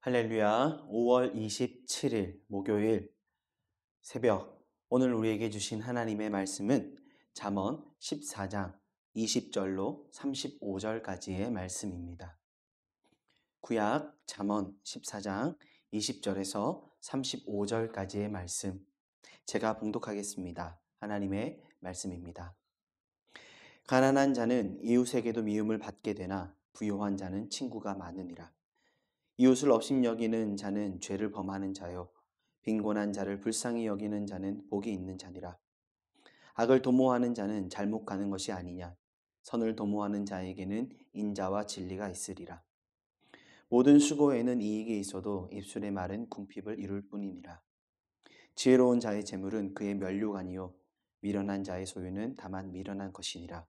할렐루야. 5월 27일 목요일 새벽, 오늘 우리에게 주신 하나님의 말씀은 잠언 14장 20절로 35절까지의 말씀입니다. 구약 잠언 14장 20절에서 35절까지의 말씀, 제가 봉독하겠습니다. 하나님의 말씀입니다. 가난한 자는 이웃에게도 미움을 받게 되나 부유한 자는 친구가 많으니라. 이웃을 업신여기는 자는 죄를 범하는 자요, 빈곤한 자를 불쌍히 여기는 자는 복이 있는 자니라. 악을 도모하는 자는 잘못 가는 것이 아니냐. 선을 도모하는 자에게는 인자와 진리가 있으리라. 모든 수고에는 이익이 있어도 입술의 말은 궁핍을 이룰 뿐이니라. 지혜로운 자의 재물은 그의 면류관이요, 미련한 자의 소유는 다만 미련한 것이니라.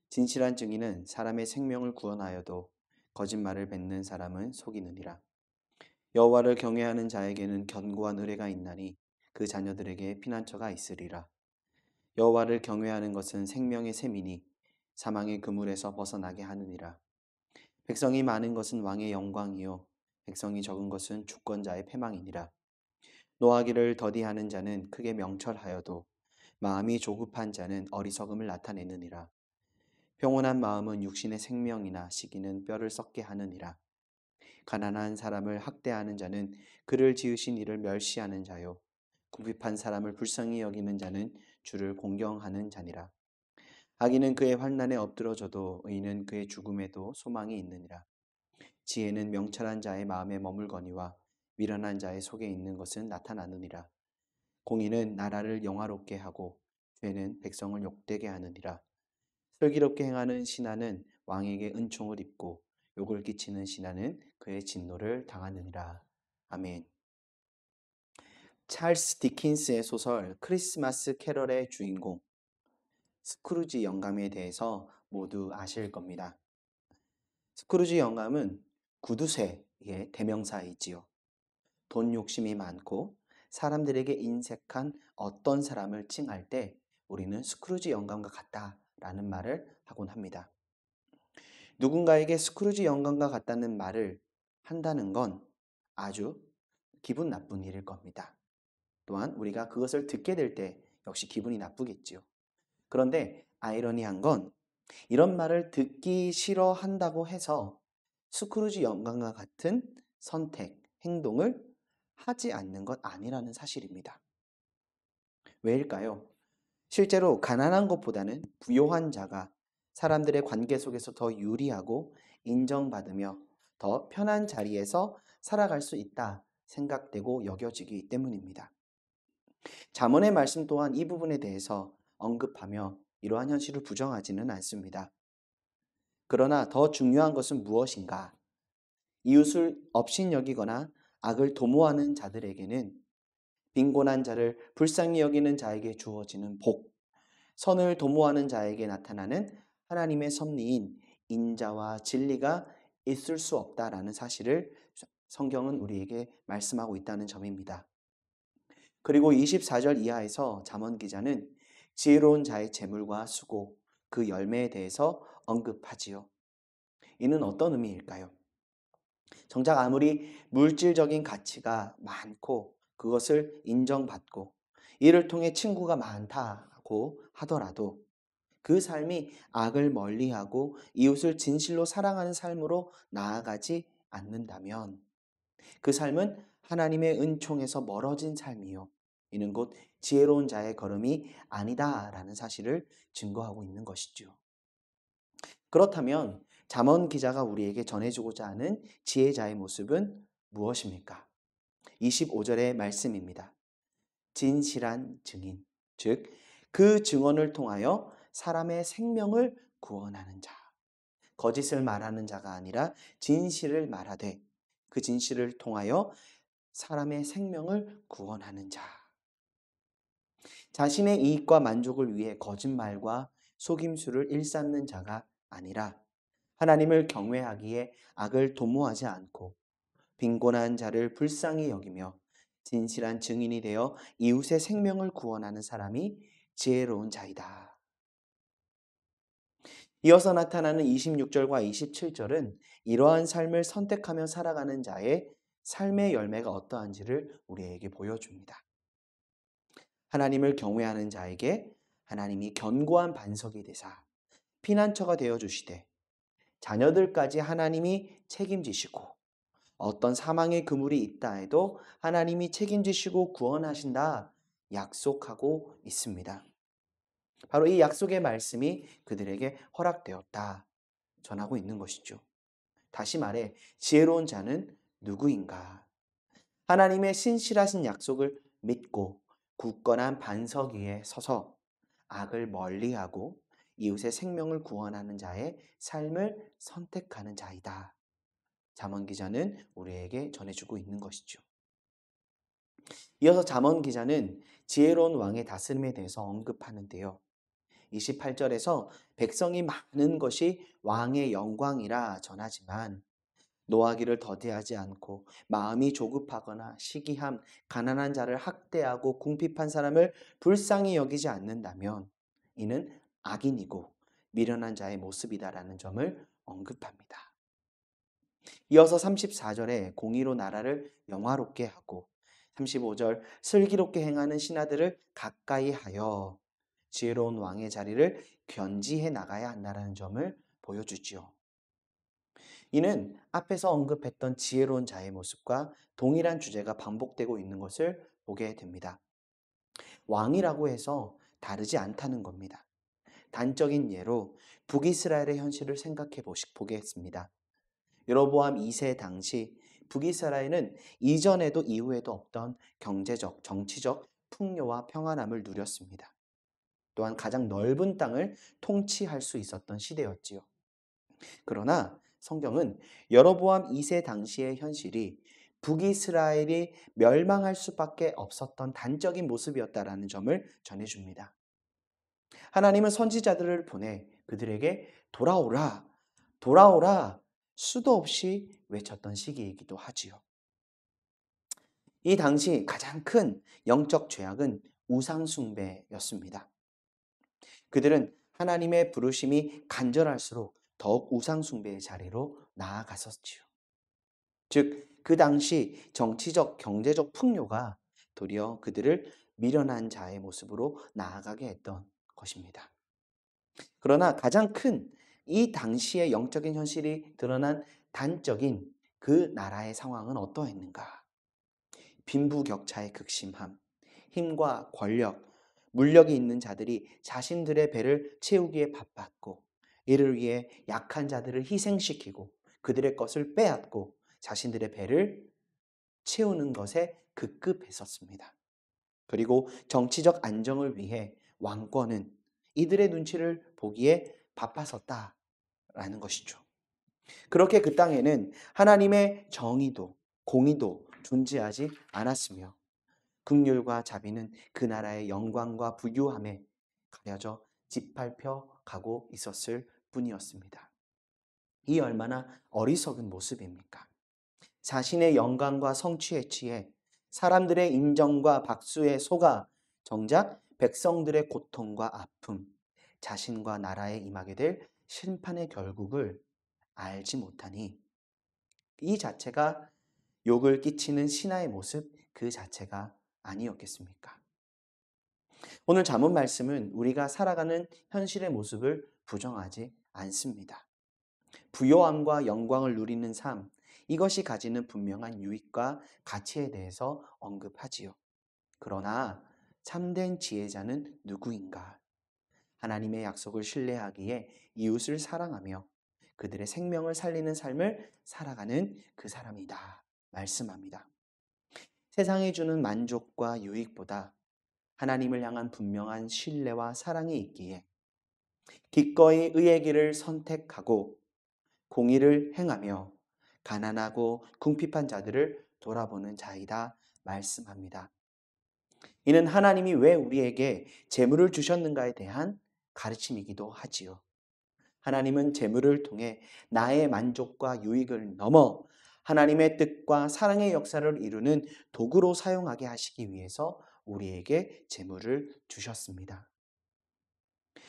진실한 증인은 사람의 생명을 구원하여도 거짓말을 뱉는 사람은 속이느니라. 여호와를 경외하는 자에게는 견고한 의뢰가 있나니 그 자녀들에게 피난처가 있으리라. 여호와를 경외하는 것은 생명의 샘이니 사망의 그물에서 벗어나게 하느니라. 백성이 많은 것은 왕의 영광이요, 백성이 적은 것은 주권자의 패망이니라. 노하기를 더디하는 자는 크게 명철하여도 마음이 조급한 자는 어리석음을 나타내느니라. 평온한 마음은 육신의 생명이나 시기는 뼈를 썩게 하느니라. 가난한 사람을 학대하는 자는 그를 지으신 이를 멸시하는 자요, 궁핍한 사람을 불쌍히 여기는 자는 주를 공경하는 자니라. 악인은 그의 환난에 엎드러져도 의인은 그의 죽음에도 소망이 있느니라. 지혜는 명철한 자의 마음에 머물거니와 미련한 자의 속에 있는 것은 나타나느니라. 공의는 나라를 영화롭게 하고 죄는 백성을 욕되게 하느니라. 슬기롭게 행하는 신하는 왕에게 은총을 입고 욕을 끼치는 신하는 그의 진노를 당하느니라. 아멘. 찰스 디킨스의 소설 크리스마스 캐럴의 주인공 스크루지 영감에 대해서 모두 아실 겁니다. 스크루지 영감은 구두쇠의 대명사이지요. 돈 욕심이 많고 사람들에게 인색한 어떤 사람을 칭할 때 우리는 스크루지 영감과 같다라는 말을 하곤 합니다. 누군가에게 스크루지 영감과 같다는 말을 한다는 건 아주 기분 나쁜 일일 겁니다. 또한 우리가 그것을 듣게 될 때 역시 기분이 나쁘겠지요. 그런데 아이러니한 건 이런 말을 듣기 싫어한다고 해서 스크루지 영감과 같은 선택, 행동을 하지 않는 것 아니라는 사실입니다. 왜일까요? 실제로 가난한 것보다는 부유한 자가 사람들의 관계 속에서 더 유리하고 인정받으며 더 편한 자리에서 살아갈 수 있다 생각되고 여겨지기 때문입니다. 잠언의 말씀 또한 이 부분에 대해서 언급하며 이러한 현실을 부정하지는 않습니다. 그러나 더 중요한 것은 무엇인가? 이웃을 업신여기거나 악을 도모하는 자들에게는 빈곤한 자를 불쌍히 여기는 자에게 주어지는 복, 선을 도모하는 자에게 나타나는 하나님의 섭리인 인자와 진리가 있을 수 없다라는 사실을 성경은 우리에게 말씀하고 있다는 점입니다. 그리고 24절 이하에서 잠언 기자는 지혜로운 자의 재물과 수고, 그 열매에 대해서 언급하지요. 이는 어떤 의미일까요? 정작 아무리 물질적인 가치가 많고 그것을 인정받고 이를 통해 친구가 많다고 하더라도 그 삶이 악을 멀리하고 이웃을 진실로 사랑하는 삶으로 나아가지 않는다면 그 삶은 하나님의 은총에서 멀어진 삶이요, 이는 곧 지혜로운 자의 걸음이 아니다라는 사실을 증거하고 있는 것이죠. 그렇다면 잠언 기자가 우리에게 전해주고자 하는 지혜자의 모습은 무엇입니까? 25절의 말씀입니다. 진실한 증인, 즉 그 증언을 통하여 사람의 생명을 구원하는 자, 거짓을 말하는 자가 아니라 진실을 말하되 그 진실을 통하여 사람의 생명을 구원하는 자, 자신의 이익과 만족을 위해 거짓말과 속임수를 일삼는 자가 아니라 하나님을 경외하기에 악을 도모하지 않고 빈곤한 자를 불쌍히 여기며 진실한 증인이 되어 이웃의 생명을 구원하는 사람이 지혜로운 자이다. 이어서 나타나는 26절과 27절은 이러한 삶을 선택하며 살아가는 자의 삶의 열매가 어떠한지를 우리에게 보여줍니다. 하나님을 경외하는 자에게 하나님이 견고한 반석이 되사 피난처가 되어 주시되 자녀들까지 하나님이 책임지시고 어떤 사망의 그물이 있다 해도 하나님이 책임지시고 구원하신다 약속하고 있습니다. 바로 이 약속의 말씀이 그들에게 허락되었다 전하고 있는 것이죠. 다시 말해 지혜로운 자는 누구인가? 하나님의 신실하신 약속을 믿고 굳건한 반석 위에 서서 악을 멀리하고 이웃의 생명을 구원하는 자의 삶을 선택하는 자이다. 잠언 기자는 우리에게 전해주고 있는 것이죠. 이어서 잠언 기자는 지혜로운 왕의 다스림에 대해서 언급하는데요. 28절에서 백성이 많은 것이 왕의 영광이라 전하지만 노하기를 더디하지 않고 마음이 조급하거나 시기함, 가난한 자를 학대하고 궁핍한 사람을 불쌍히 여기지 않는다면 이는 악인이고 미련한 자의 모습이다라는 점을 언급합니다. 이어서 34절에 공의로 나라를 영화롭게 하고 35절 슬기롭게 행하는 신하들을 가까이 하여 지혜로운 왕의 자리를 견지해 나가야 한다는 점을 보여주지요. 이는 앞에서 언급했던 지혜로운 자의 모습과 동일한 주제가 반복되고 있는 것을 보게 됩니다. 왕이라고 해서 다르지 않다는 겁니다. 단적인 예로 북이스라엘의 현실을 생각해 보겠습니다. 여로보암 2세 당시 북이스라엘은 이전에도 이후에도 없던 경제적, 정치적 풍요와 평안함을 누렸습니다. 또한 가장 넓은 땅을 통치할 수 있었던 시대였지요. 그러나 성경은 여로보암 2세 당시의 현실이 북이스라엘이 멸망할 수밖에 없었던 단적인 모습이었다라는 점을 전해줍니다. 하나님은 선지자들을 보내 그들에게 돌아오라, 돌아오라 수도 없이 외쳤던 시기이기도 하지요. 이 당시 가장 큰 영적 죄악은 우상숭배였습니다. 그들은 하나님의 부르심이 간절할수록 더욱 우상숭배의 자리로 나아갔었지요. 즉, 그 당시 정치적, 경제적 풍요가 도리어 그들을 미련한 자의 모습으로 나아가게 했던 것입니다. 그러나 가장 큰 이 당시의 영적인 현실이 드러난 단적인 그 나라의 상황은 어떠했는가? 빈부격차의 극심함, 힘과 권력, 물력이 있는 자들이 자신들의 배를 채우기에 바빴고 이를 위해 약한 자들을 희생시키고 그들의 것을 빼앗고 자신들의 배를 채우는 것에 급급했었습니다. 그리고 정치적 안정을 위해 왕권은 이들의 눈치를 보기에 바빴었다라는 것이죠. 그렇게 그 땅에는 하나님의 정의도 공의도 존재하지 않았으며 긍휼과 자비는 그 나라의 영광과 부유함에 가려져 짓밟혀 가고 있었을 뿐이었습니다. 이 얼마나 어리석은 모습입니까? 자신의 영광과 성취에 취해 사람들의 인정과 박수에 속아 정작 백성들의 고통과 아픔, 자신과 나라에 임하게 될 심판의 결국을 알지 못하니 이 자체가 욕을 끼치는 신하의 모습 그 자체가 아니었겠습니까? 오늘 잠언 말씀은 우리가 살아가는 현실의 모습을 부정하지 않습니다. 부요함과 영광을 누리는 삶, 이것이 가지는 분명한 유익과 가치에 대해서 언급하지요. 그러나 참된 지혜자는 누구인가? 하나님의 약속을 신뢰하기에 이웃을 사랑하며 그들의 생명을 살리는 삶을 살아가는 그 사람이다. 말씀합니다. 세상이 주는 만족과 유익보다 하나님을 향한 분명한 신뢰와 사랑이 있기에 기꺼이 의의 길을 선택하고 공의를 행하며 가난하고 궁핍한 자들을 돌아보는 자이다 말씀합니다. 이는 하나님이 왜 우리에게 재물을 주셨는가에 대한 가르침이기도 하지요. 하나님은 재물을 통해 나의 만족과 유익을 넘어 하나님의 뜻과 사랑의 역사를 이루는 도구로 사용하게 하시기 위해서 우리에게 재물을 주셨습니다.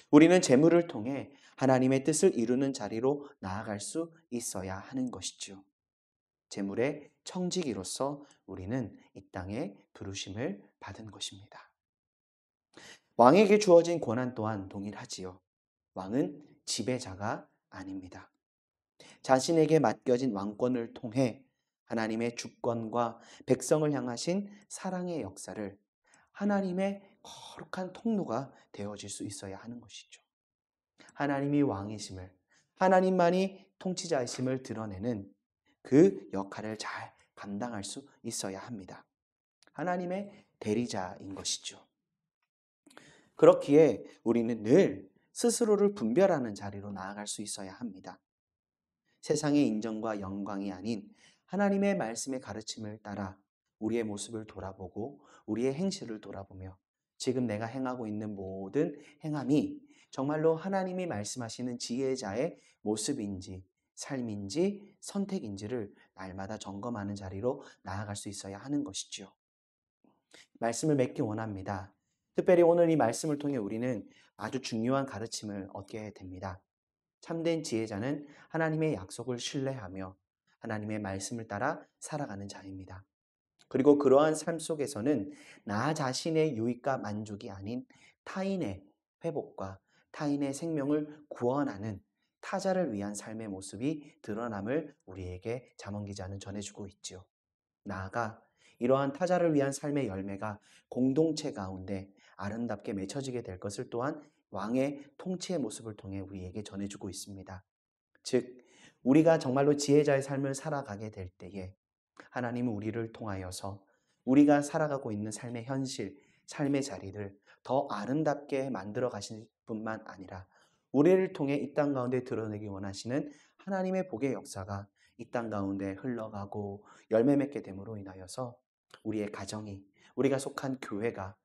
우리는 재물을 통해 하나님의 뜻을 이루는 자리로 나아갈 수 있어야 하는 것이죠. 재물의 청지기로서 우리는 이 땅에 부르심을 받은 것입니다. 왕에게 주어진 권한 또한 동일하지요. 왕은 지배자가 아닙니다. 자신에게 맡겨진 왕권을 통해 하나님의 주권과 백성을 향하신 사랑의 역사를 하나님의 거룩한 통로가 되어질 수 있어야 하는 것이죠. 하나님이 왕이심을, 하나님만이 통치자이심을 드러내는 그 역할을 잘 감당할 수 있어야 합니다. 하나님의 대리자인 것이죠. 그렇기에 우리는 늘 스스로를 분별하는 자리로 나아갈 수 있어야 합니다. 세상의 인정과 영광이 아닌 하나님의 말씀의 가르침을 따라 우리의 모습을 돌아보고 우리의 행실을 돌아보며 지금 내가 행하고 있는 모든 행함이 정말로 하나님이 말씀하시는 지혜자의 모습인지 삶인지 선택인지를 날마다 점검하는 자리로 나아갈 수 있어야 하는 것이죠. 말씀을 맺기 원합니다. 특별히 오늘 이 말씀을 통해 우리는 아주 중요한 가르침을 얻게 됩니다. 참된 지혜자는 하나님의 약속을 신뢰하며 하나님의 말씀을 따라 살아가는 자입니다. 그리고 그러한 삶 속에서는 나 자신의 유익과 만족이 아닌 타인의 회복과 타인의 생명을 구원하는 타자를 위한 삶의 모습이 드러남을 우리에게 잠언 기자는 전해주고 있지요. 나아가 이러한 타자를 위한 삶의 열매가 공동체 가운데 아름답게 맺혀지게 될 것을 또한 왕의 통치의 모습을 통해 우리에게 전해주고 있습니다. 즉, 우리가 정말로 지혜자의 삶을 살아가게 될 때에 하나님은 우리를 통하여서 우리가 살아가고 있는 삶의 현실, 삶의 자리를 더 아름답게 만들어 가실 뿐만 아니라 우리를 통해 이 땅 가운데 드러내기 원하시는 하나님의 복의 역사가 이 땅 가운데 흘러가고 열매 맺게 됨으로 인하여서 우리의 가정이, 우리가 속한 교회가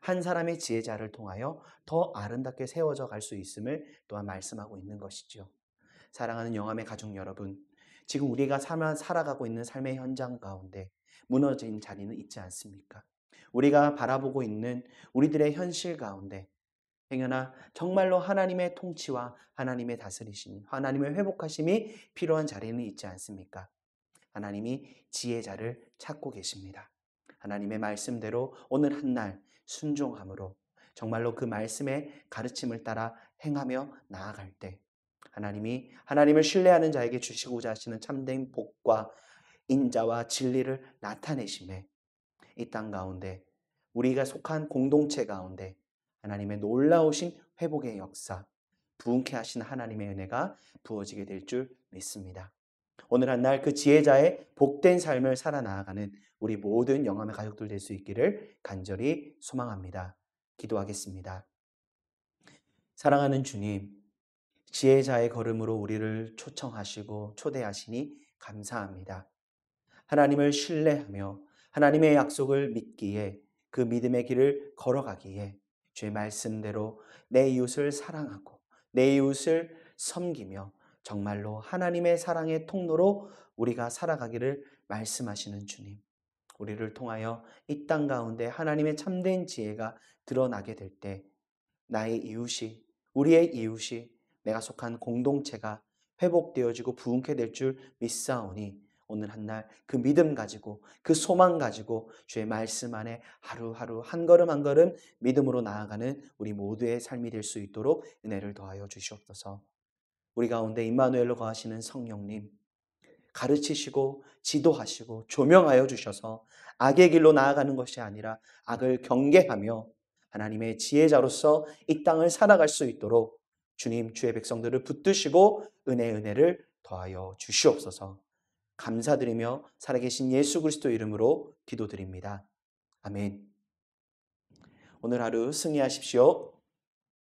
한 사람의 지혜자를 통하여 더 아름답게 세워져 갈 수 있음을 또한 말씀하고 있는 것이죠. 사랑하는 영암의 가족 여러분, 지금 우리가 살아가고 있는 삶의 현장 가운데 무너진 자리는 있지 않습니까? 우리가 바라보고 있는 우리들의 현실 가운데 행여나 정말로 하나님의 통치와 하나님의 다스리심, 하나님의 회복하심이 필요한 자리는 있지 않습니까? 하나님이 지혜자를 찾고 계십니다. 하나님의 말씀대로 오늘 한 날 순종함으로 정말로 그 말씀의 가르침을 따라 행하며 나아갈 때 하나님이 하나님을 신뢰하는 자에게 주시고자 하시는 참된 복과 인자와 진리를 나타내심에 이 땅 가운데 우리가 속한 공동체 가운데 하나님의 놀라우신 회복의 역사, 부흥케 하신 하나님의 은혜가 부어지게 될 줄 믿습니다. 오늘 한 날 그 지혜자의 복된 삶을 살아나가는 우리 모든 영암의 가족들 될 수 있기를 간절히 소망합니다. 기도하겠습니다. 사랑하는 주님, 지혜자의 걸음으로 우리를 초청하시고 초대하시니 감사합니다. 하나님을 신뢰하며 하나님의 약속을 믿기에 그 믿음의 길을 걸어가기에 주의 말씀대로 내 이웃을 사랑하고 내 이웃을 섬기며 정말로 하나님의 사랑의 통로로 우리가 살아가기를 말씀하시는 주님. 우리를 통하여 이 땅 가운데 하나님의 참된 지혜가 드러나게 될 때 나의 이웃이, 우리의 이웃이, 내가 속한 공동체가 회복되어지고 부흥케 될 줄 믿사오니 오늘 한 날 그 믿음 가지고 그 소망 가지고 주의 말씀 안에 하루하루 한 걸음 한 걸음 믿음으로 나아가는 우리 모두의 삶이 될 수 있도록 은혜를 더하여 주시옵소서. 우리 가운데 임마누엘로 거하시는 성령님, 가르치시고 지도하시고 조명하여 주셔서 악의 길로 나아가는 것이 아니라 악을 경계하며 하나님의 지혜자로서 이 땅을 살아갈 수 있도록 주님 주의 백성들을 붙드시고 은혜를 더하여 주시옵소서. 감사드리며 살아계신 예수 그리스도 이름으로 기도드립니다. 아멘. 오늘 하루 승리하십시오.